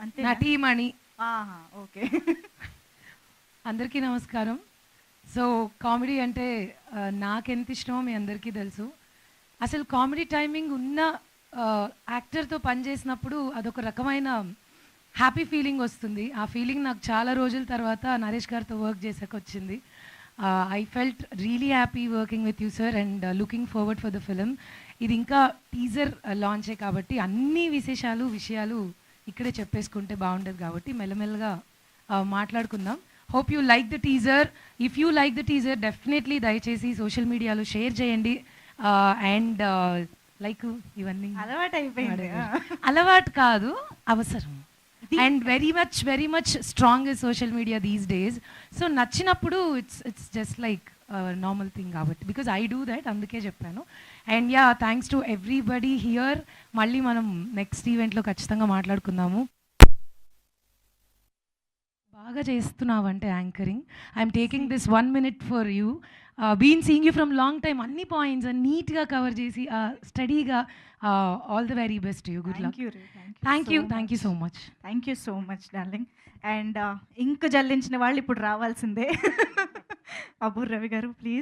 అంతే నటీమణి. ఓకే. అందరికీ నమస్కారం. సో కామెడీ అంటే నాకెంత ఇష్టమో మీ అందరికీ తెలుసు. అసలు కామెడీ టైమింగ్ ఉన్న యాక్టర్తో పనిచేసినప్పుడు అదొక రకమైన హ్యాపీ ఫీలింగ్ వస్తుంది. ఆ ఫీలింగ్ నాకు చాలా రోజుల తర్వాత నరేష్ గారితో వర్క్ చేసాక వచ్చింది. I felt really happy working with you sir and looking forward for the film. ఇది ఇంకా టీజర్ లాంచే కాబట్టి అన్ని విషయాలు ఇక్కడే చెప్పేసుకుంటే బాగుంటుంది కాబట్టి మెల్లమెల్లగా మాట్లాడుకుందాం. Hope you like the teaser. If you like the teaser definitely దయచేసి సోషల్ మీడియాలో షేర్ చేయండి. అండ్ లైక్ ఇవన్నీ అలవాటు అయిపోయింది. అలవాటు కాదు, అవసరం. And very much strong is social media these days. So నచ్చినప్పుడు it's just like normal thing కాబట్టి బికాజ్ ఐ డూ దట్, అందుకే చెప్పాను. And yeah, thanks to everybody here. మళ్ళీ మనం నెక్స్ట్ ఈవెంట్లో ఖచ్చితంగా మాట్లాడుకుందాము. బాగా చేస్తున్నావంటే anchoring. I'm taking this 1 minute for you. Been seeing you from long time. అన్ని పాయింట్స్ నీట్గా కవర్ చేసి స్టడీగా. All the very best you. Good luck. Thank you so much. Thank you so much darling. And ఇంక జల్లించిన వాళ్ళు ఇప్పుడు రావాల్సిందే. అబూర్ రవి గారు ప్లీజ్.